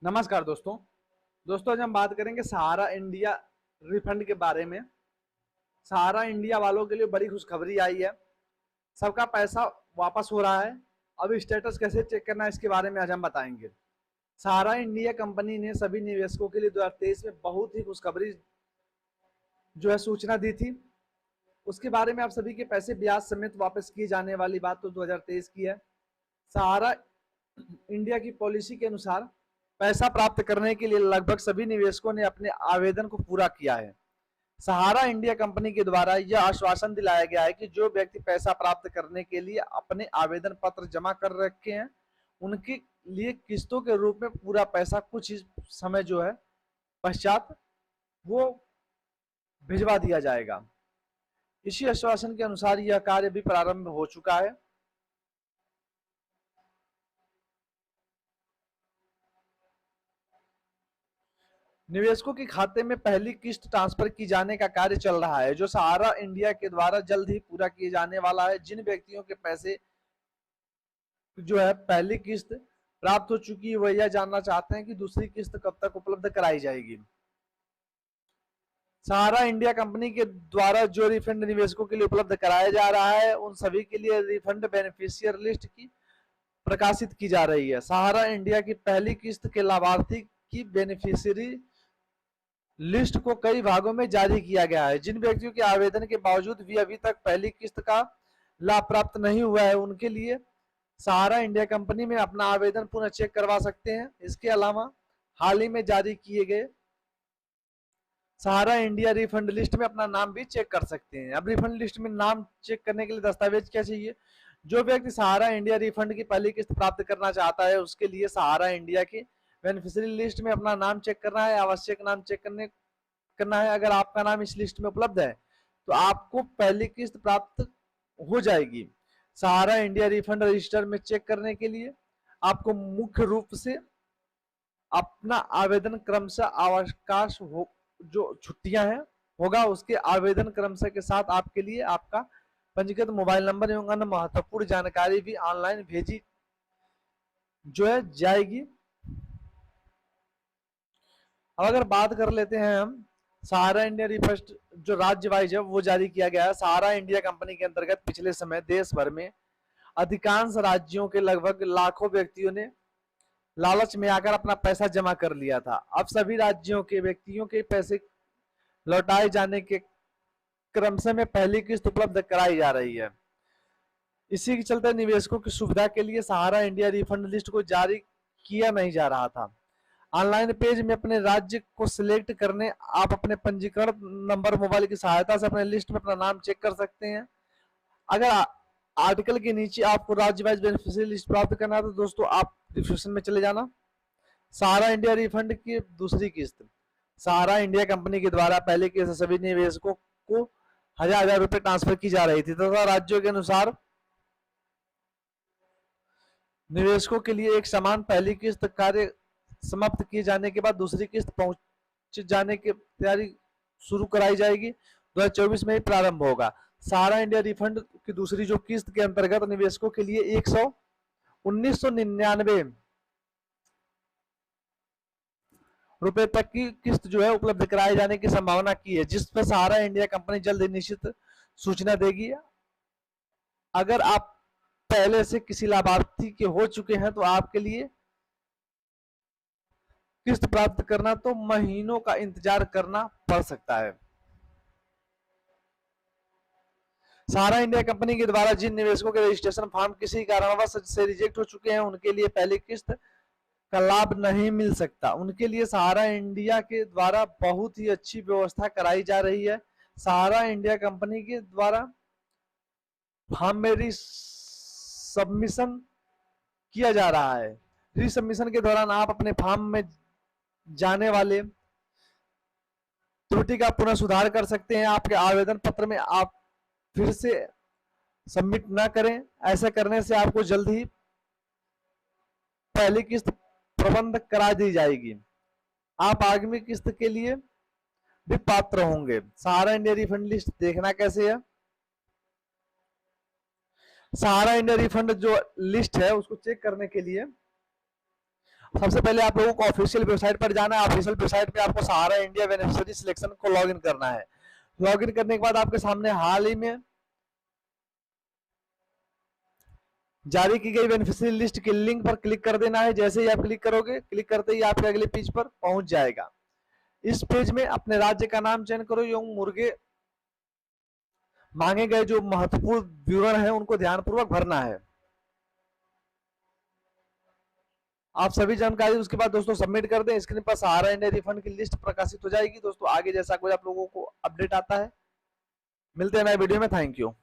नमस्कार दोस्तों। आज हम बात करेंगे सहारा इंडिया रिफंड के बारे में। सहारा इंडिया वालों के लिए बड़ी खुशखबरी आई है। सबका पैसा वापस हो रहा है। अब स्टेटस कैसे चेक करना है इसके बारे में आज हम बताएंगे। सहारा इंडिया कंपनी ने सभी निवेशकों के लिए 2023 में बहुत ही खुशखबरी सूचना दी थी। उसके बारे में आप सभी के पैसे ब्याज समेत वापस किए जाने वाली बात तो 2023 की है। सहारा इंडिया की पॉलिसी के अनुसार पैसा प्राप्त करने के लिए लगभग सभी निवेशकों ने अपने आवेदन को पूरा किया है। सहारा इंडिया कंपनी के द्वारा यह आश्वासन दिलाया गया है कि जो व्यक्ति पैसा प्राप्त करने के लिए अपने आवेदन पत्र जमा कर रखे हैं, उनके लिए किस्तों के रूप में पूरा पैसा कुछ ही समय पश्चात वो भिजवा दिया जाएगा। इसी आश्वासन के अनुसार यह कार्य भी प्रारंभ हो चुका है। निवेशकों के खाते में पहली किस्त ट्रांसफर की जाने का कार्य चल रहा है, जो सहारा इंडिया के द्वारा जल्द ही पूरा किए जाने वाला है। जिन व्यक्तियों के पैसे पहली किस्त प्राप्त हो चुकी है, वह यह जानना चाहते हैं कि दूसरी किस्त कब तक उपलब्ध कराई जाएगी। सहारा इंडिया कंपनी के द्वारा जो रिफंड निवेशकों के लिए उपलब्ध कराया जा रहा है, उन सभी के लिए रिफंड बेनिफिशियर लिस्ट की प्रकाशित की जा रही है। सहारा इंडिया की पहली किस्त के लाभार्थी की बेनिफिशियरी लिस्ट को कई भागों में जारी किया गया है। जिन व्यक्तियों के आवेदन के बावजूद भी अभी तक पहली किस्त का लाभ प्राप्त नहीं हुआ है, उनके लिए सहारा इंडिया कंपनी में अपना आवेदन पुनः चेक करवा सकते हैं। इसके अलावा हाल ही में जारी किए गए सहारा इंडिया रिफंड लिस्ट में अपना नाम भी चेक कर सकते हैं। अब रिफंड लिस्ट में नाम चेक करने के लिए दस्तावेज क्या चाहिए? जो व्यक्ति सहारा इंडिया रिफंड की पहली किस्त प्राप्त करना चाहता है, उसके लिए सहारा इंडिया की बेनिफिशियरी लिस्ट में अपना नाम चेक करना है। आवश्यक नाम चेक करना है। अगर आपका नाम इस लिस्ट में उपलब्ध है तो आपको पहली किस्त प्राप्त हो जाएगी। सहारा इंडिया रिफंड रजिस्टर में चेक करने के लिए आपको मुख्य रूप से अपना आवेदन क्रमशः अवकाश हो, जो छुट्टियां हैं होगा, उसके आवेदन क्रमशः के साथ आपके लिए आपका पंजीकृत मोबाइल नंबर एवं अन्य महत्वपूर्ण जानकारी भी ऑनलाइन भेजी जाएगी। अब अगर बात कर लेते हैं हम सहारा इंडिया रिफंड जो राज्य वाइज है वो जारी किया गया है। सहारा इंडिया कंपनी के अंतर्गत पिछले समय देश भर में अधिकांश राज्यों के लगभग लाखों व्यक्तियों ने लालच में आकर अपना पैसा जमा कर लिया था। अब सभी राज्यों के व्यक्तियों के पैसे लौटाए जाने के क्रमशः में पहली किस्त उपलब्ध कराई जा रही है। इसी के चलते निवेशकों की सुविधा के लिए सहारा इंडिया रिफंड लिस्ट को जारी किया नहीं जा रहा था। ऑनलाइन पेज में अपने राज्य को सिलेक्ट करने आप अपने पंजीकरण नंबर मोबाइल की सहायता से अपने लिस्ट में अपना नाम चेक कर सकते हैं। अगर आर्टिकल के नीचे आपको राज्य वाइज बेनिफिशियरी लिस्ट प्राप्त करना है तो दोस्तों आप डिस्क्रिप्शन में चले जाना। सहारा इंडिया रिफंड की दूसरी किस्त सहारा इंडिया कंपनी के द्वारा पहले किस्त सभी निवेशकों को 1000 रुपए ट्रांसफर की जा रही थी तथा राज्यों के अनुसार निवेशकों के लिए एक समान पहली किस्त कार्य समाप्त किए जाने के बाद दूसरी किस्त पहुंच जाने की तैयारी शुरू कराई जाएगी। 2024 में ही प्रारंभ होगा। सहारा इंडिया रिफंड की दूसरी जो किस्त के अंतर्गत निवेशकों के लिए 1999 रुपए तक की किस्त उपलब्ध कराए जाने की संभावना की है, जिस पर सहारा इंडिया कंपनी जल्द ही निश्चित सूचना देगी। अगर आप पहले से किसी लाभार्थी के हो चुके हैं तो आपके लिए किस्त प्राप्त करना तो महीनों का इंतजार करना पड़ सकता है। सहारा इंडिया कंपनी के द्वारा जिन निवेशकों के रजिस्ट्रेशन फॉर्म किसी कारणवश से रिजेक्ट हो चुके हैं, उनके लिए पहली किस्त का लाभ नहीं मिल सकता। उनके लिए सहारा इंडिया के द्वारा बहुत ही अच्छी व्यवस्था कराई जा रही है। सहारा इंडिया कंपनी के द्वारा फॉर्म में सबमिशन किया जा रहा है। रीसबमिशन के दौरान आप अपने फॉर्म में जाने वाले त्रुटि का पुनः सुधार कर सकते हैं। आपके आवेदन पत्र में आप फिर से सबमिट ना करें। ऐसा करने से आपको जल्द ही पहली किस्त प्रबंध करा दी जाएगी। आप आगामी किस्त के लिए भी पात्र होंगे। सहारा इंडिया रिफंड लिस्ट देखना कैसे है? सहारा इंडिया रिफंड जो लिस्ट है उसको चेक करने के लिए सबसे पहले आप लोगों को ऑफिशियल वेबसाइट पर जाना है। ऑफिशियल वेबसाइट पे आपको सहारा इंडिया बेनिफिशियरी सिलेक्शन को लॉगिन करना है। लॉगिन करने के बाद आपके सामने हाल ही में जारी की गई बेनिफिशियरी लिस्ट के लिंक पर क्लिक कर देना है। जैसे ही आप क्लिक करोगे, क्लिक करते ही आपके अगले पेज पर पहुंच जाएगा। इस पेज में अपने राज्य का नाम चयन करो एवं मुर्गे मांगे गए जो महत्वपूर्ण विवरण है उनको ध्यानपूर्वक भरना है। आप सभी जानकारी उसके बाद दोस्तों सबमिट कर दें। स्क्रीन पर सहारा इंडिया रिफंड की लिस्ट प्रकाशित हो जाएगी। दोस्तों आगे जैसा कोई आप लोगों को अपडेट आता है, मिलते हैं नए वीडियो में। Thank you.